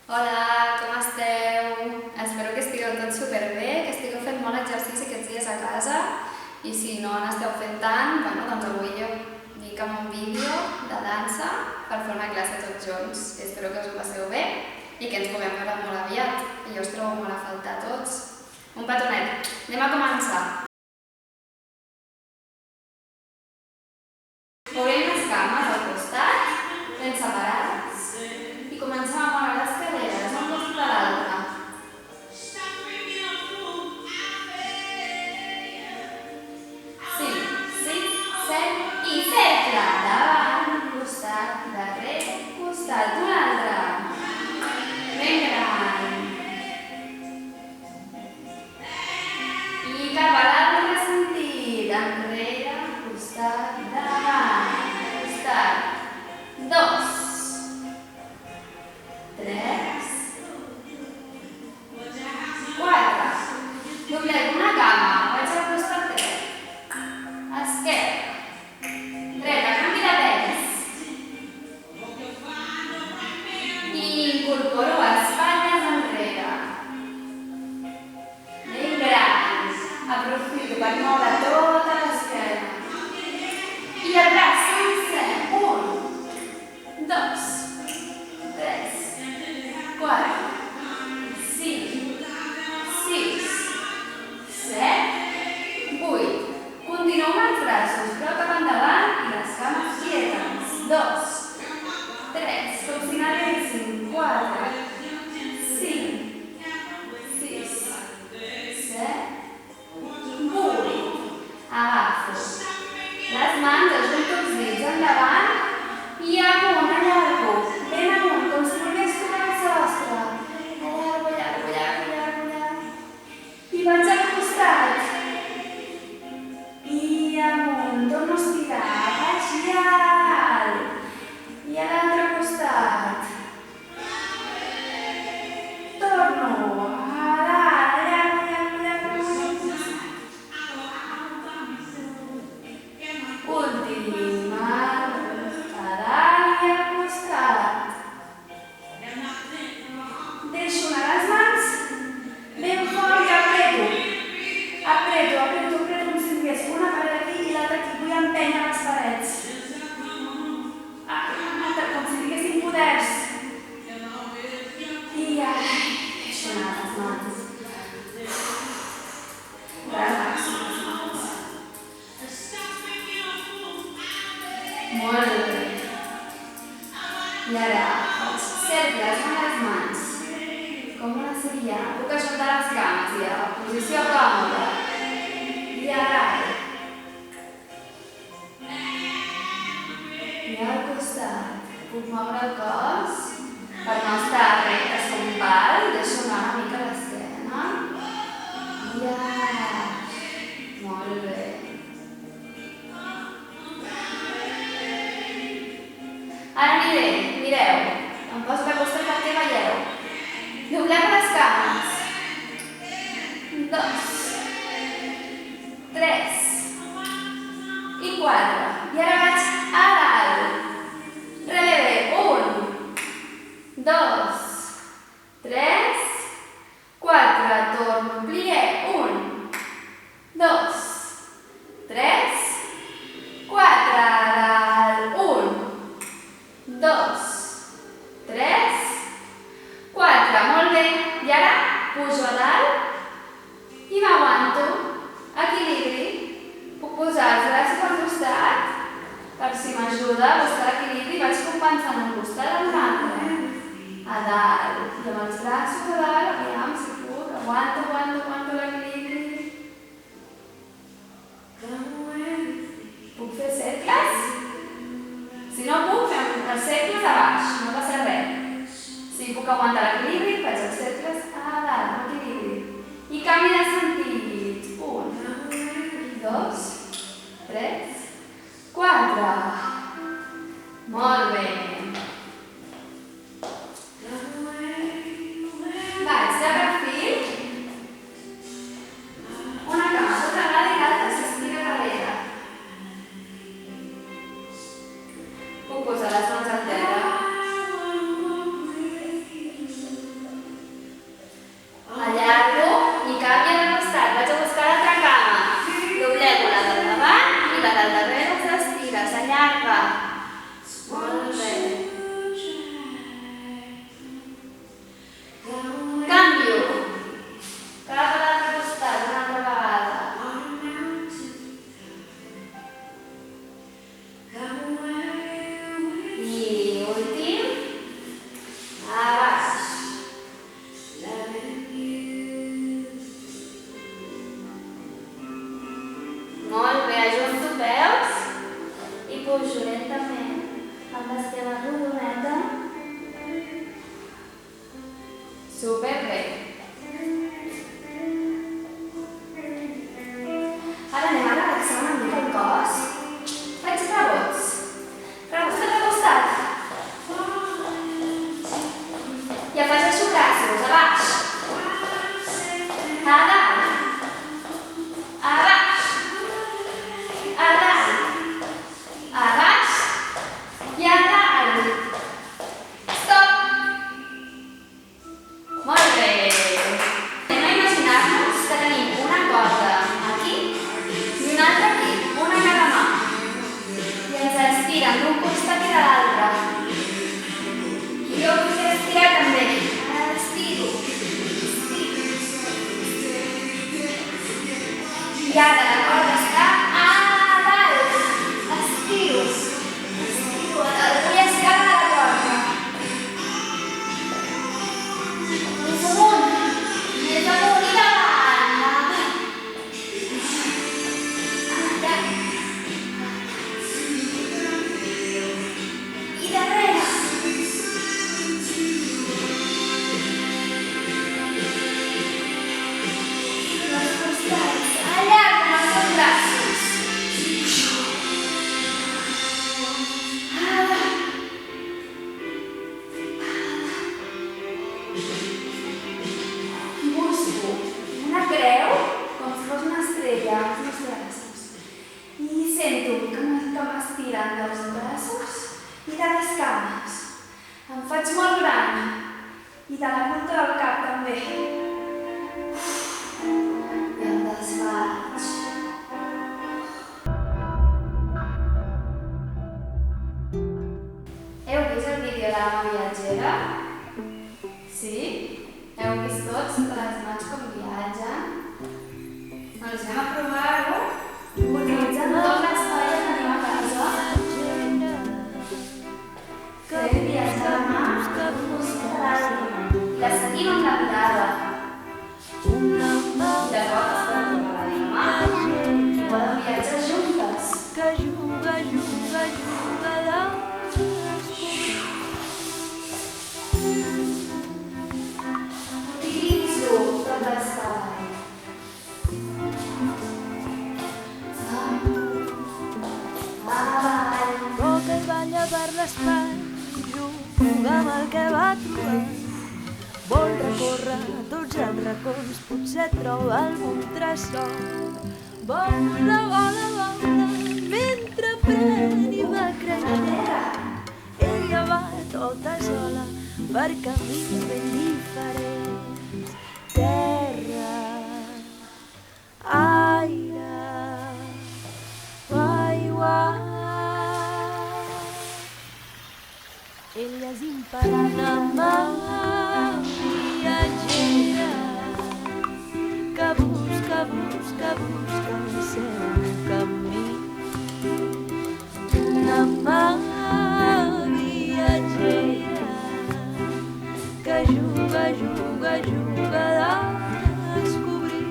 Hola, com esteu? Espero que estigueu tots superbé, que estigueu fent molt exercici aquests dies a casa i si no n'esteu fent tant, doncs avui jo vinc amb un vídeo de dansa per fer una classe tots junts. Espero que us ho passeu bé i que ens puguem veure molt aviat, que jo us trobo molt a faltar tots. Un petonet. Anem a començar. Obrim les cames al costat, ben separades, i comencem a moure les caderes un costat a l'altre. Sí, 7 i cercle. Davant, costat, darrere, costat, un altre. Ben gran. I cap a l'altre sentit, enrere, costat, davant, costat. 2, 3, 4. Doblem una cama, vaig al costat dret. Esquerra. Dreta, canvi de pes. I incorporo espatlles enrere. Ben gran. Aprofito per moure tota l'esquena. I el braç sencer. 1, 2, 3, 4, 5, 6, 7, 8. Continuo amb els braços, però cap endavant i les cames quietes. 2, 3, com si n'anessin. 4, 5, 6, 7, 8. Agafo les mans, ajunto els dits endavant i amunt, allargo, ben amunt, com si volgués tocar el sostre. Allargo, allargo, allargo, allargo, allargo. I vaig al costat. I amunt, torno a estirar, vaig i a dalt. I a l'altre costat. Torno a dalt, allargo, allargo, allargo. Últim, a dalt i al costat. Deixo anar les mans ben fort i apreto. Apreto com si tingués una paret aquí i l'altra aquí. Vull empènyer les parets. Com si tinguessin poders. I deixo anar les mans. Relaxo les mans. Molt bé. I ara faig cercles amb les mans. Com una sevillana. Puc ajuntar les cames i a la posició còmoda. I a dalt. I al costat. Puc moure el cos per no estar rectes com un pal. Deixo anar una mica l'esquena. I ara. Molt bé. Ara mireu. Em poso de costat perquè veieu. Doblem les cames. 2, 3 i 4. I ara vaig a dalt. Releve. 1, 2, 3, 4. Torno. Plié. 1, 2, 3, 4. A dalt. 1, 2, 3, 4. Molt bé. I ara pujo a dalt i m'aguanto. Equilibri. Puc posar els braços al costat per si m'ajuda a buscar l'equilibri. Vaig compensant un costat amb l'altre. A dalt. I amb els braços a dalt, aviam si puc. Aguanto l'equilibri. Puc fer cercles? Si no puc, fem els cercles a baix, no passa res. Si puc aguantar l'equilibri, faig els cercles a dalt, amb equilibri. I canvi de sentit. 1, 2, 3, 4. Molt bé. Vaig de perfil. Una cama sota l'altra i l'altra s'estira darrere. Puc posar les mans al terra. Superbé. Ara anem a relaxar una mica el cos. Faig rebots. Rebots cap al costat. I afegeixo braços, a baix. A dalt. A baix. A dalt. A baix. I a dalt. Stop. Molt bé. Anem a imaginar-nos que tenim una corda aquí i una altra aquí, una a cada mà. I ens estiren d'un costat i de l'altre. I jo vull estirar també. Estiro. I ara la corda està a dalt. Estiro. Estiro. Vull estirar de la corda. Més amunt. Més amunt i davant. Ara. I darrere. Els costats. Allarga els teus braços. Ara. I busco una creu com si fos una estrella als meus braços. I sento que m'estiren dels braços i de les cames. Em faig molt gran. I de la punta del cap també. I em desfaig. Heu vist el vídeo de la viatgera? Sí? Heu vist tots les mans com viatgen? Doncs anem a provar-ho utilitzant tot l'espai que tenim a casa. Fem viatjar la mà busca l'ànima i la seguim amb la mirada. Llavors podem preparar la mà i podem viatjar juntes. Que juga, juga, juga Utilitzo tot l'espai. Avall. Boca i balla per l'espai, juga amb el que va trobant. Vol recórrer tots els racons, potser troba algun tresor. Vola, vola, vola, mentre pren i va creixent. Ella va tota sola per camins ben diferents. Terra, aire, aigua. Ella és imparable, viatgera, que busca, busca, busca el seu camí. Una mà viatgera, que juga, juga, juga a descobrir.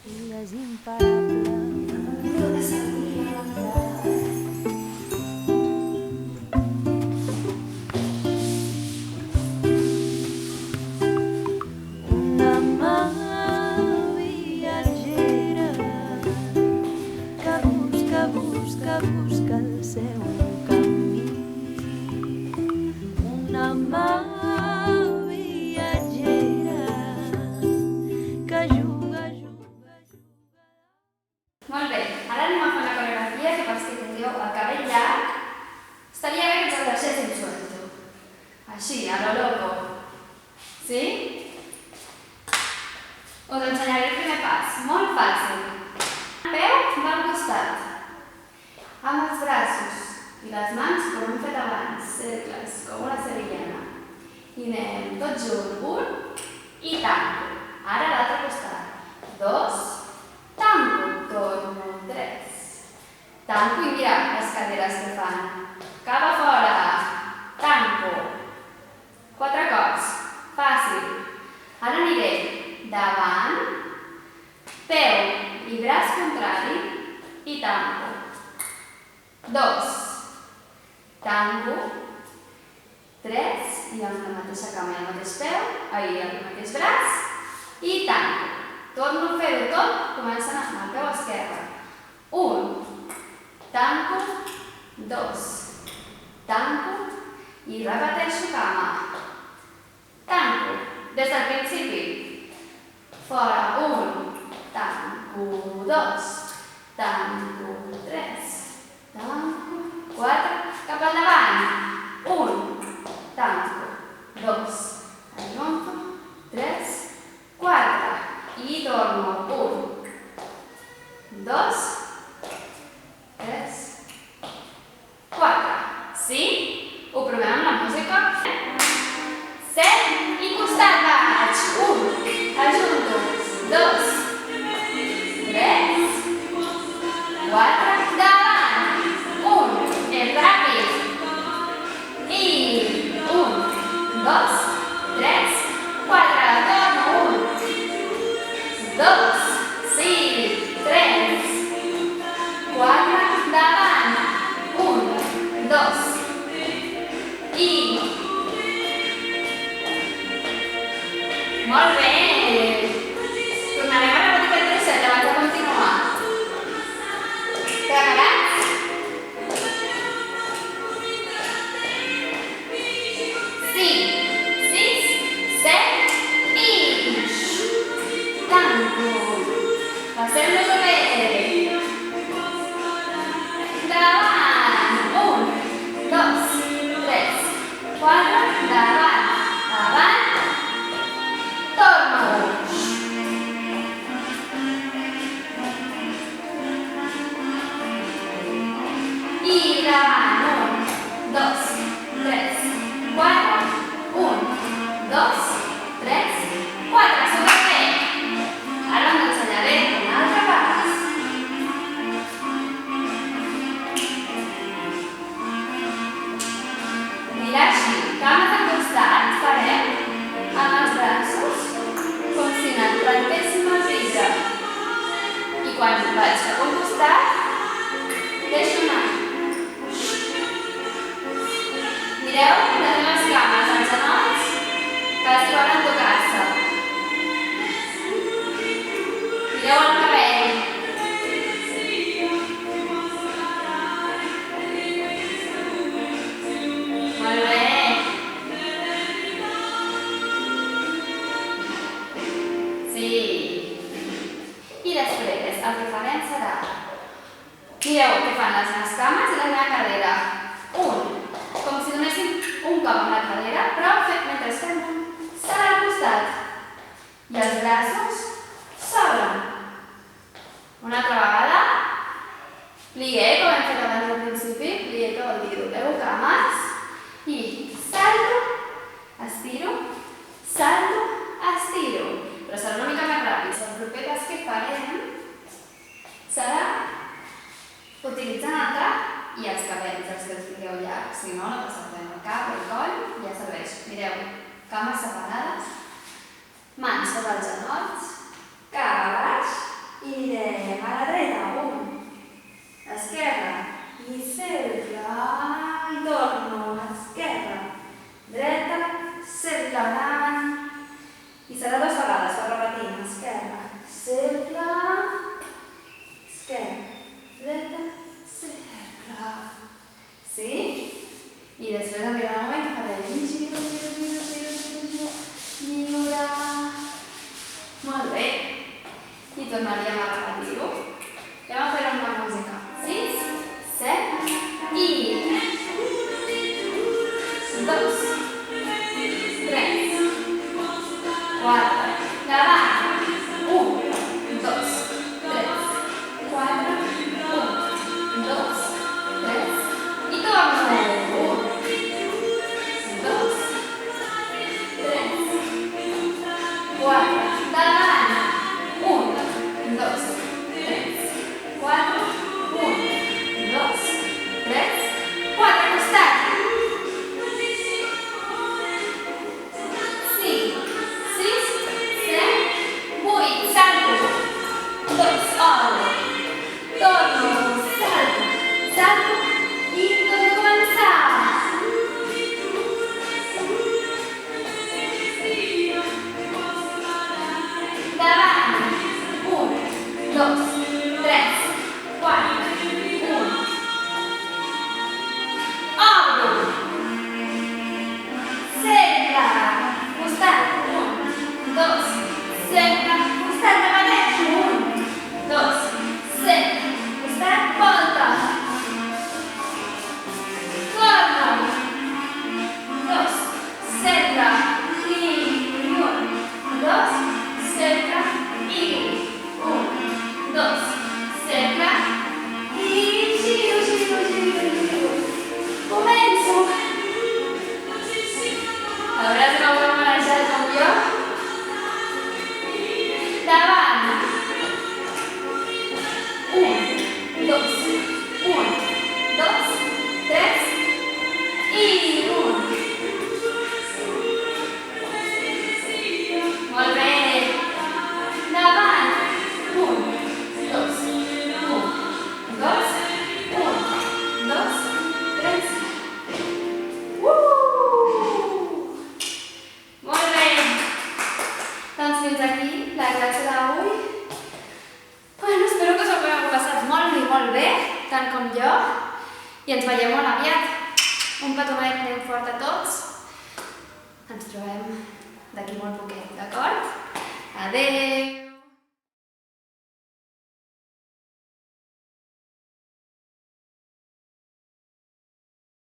Ella és imparable. Una mà viatgera, que busca, busca, busca el seu camí. Una mà viatgera, que juga, juga, juga. Molt bé, ara anem a fer una coreografia que pels que tindríeu el cabell llarg estaria bé que ens el deixéssim suelto. Així, a lo loco. Sí? Us ensenyaré el primer pas, molt fàcil. Peu va al costat, amb els braços i les mans com hem fet abans, cercles, com una sevillana. I anem tots junts, 1 i tanco. Ara a l'altre costat, 2, tanco, torno, 3. Tanco i mira les caderes que fan. Cap a fora, tanco. 4 cops, fàcil. Ara aniré davant, peu i braç contrari i tanco. 2, tanco, 3, i amb la mateixa cama i el mateix peu, el mateix braç, i tanco. Torno a fer-ho tot, començant amb el peu esquerre. 1, tanco, 2, tanco, i repeteixo cama. Tanco, des del principi. Fora, 1, tanco, 2, tanco, 3, tanco, 4, cap al davant. 1, tanco, 2, ajunto, 3, 4, i torno. 1, 2, 3, 4. Sí? Ho provem amb la música? 7 i costat baix. 1, ajunto, 2, 3, 4, davant. 1, és ràpid. I 1, 2, 3, 4, torno. 1, 2, sí, 3, 4, davant. 1, 2, i... Molt bé! Tornarem a repetir el trosset abans de continuar. Preparats? Sí, 6, 7 i... Tanco. Passem-nos bé. Davant. 1, 2, 3, 4, davant. Davant. Torno. I davant. 1, 2, 3, 4. 1, 2, 3, 4. Superbé. Ara us ensenyaré un altre pas. Mira així, cames al costat, farem amb els braços com si ens plantéssim el vidre. I quan vaig cap a un costat, deixo anar. Mireu les meves cames als genolls que es volen tocar-se. Mireu el cabell. Molt bé. Sí. I després el que farem serà... Mireu què fan les meves cames i la meva cadera. 1, com si donéssim un cop amb la cadera, però fet mentre fem un salt al costat. I els braços s'obren. Una altra vegada. Plié, com hem fet abans al principi. Plié que vol dir dobleu cames. I salto, estiro, salto, estiro. Però serà una mica més ràpid. El proper pas que farem serà utilitzant el cap i els cabells, els que els tingueu llargs. Si no, no passa res. El cap, el coll, ja serveix. Mireu, cames separades, mans sobre els genolls, cap a baix i anirem a la dreta. 1, esquerra, i cercle, i torno, esquerra, dreta, cercle, avant, i serà 2 vegades, per repetir, esquerra, cercle, esquerra, dreta, cercle. Sí? I després arribarà un moment que farem giro, giro, giro, giro, giro, giro, lliure. Molt bé. I tornaríem a repetir-ho. Anem a fer-ho amb la música. 6, 7 i... 2, 3, 4, davant, 4, davant. 1, 2, 3, 4, 1, 2, 3, 4, costat. 5, 6, 7, 8, salto. 2, obro. Torno, salto, salto i torno a començar. Davant. 1, 2, 3, 4, 1. Obro. Centre. Costat. 1, 2, centre. Costat de mateix. 1, 2, centre. Costat, volta. Torna. 2, centre. I 1, 2, centre. I 1, 2, centre. I giro, giro, giro, giro. Començo. A veure si m'ho heu manejat com jo. Davant. 1, 2, 1, 2, 3 i 1. Molt bé. Davant. 1, 2, 1, 2, 1, 2, 3. Molt bé. Doncs fins aquí la classe d'avui. Bueno, espero que us ho hagueu passat molt bé, tant com jo, i ens veiem molt aviat. Un petonet ben fort a tots. Ens trobem d'aquí molt poquet, d'acord? Adéu!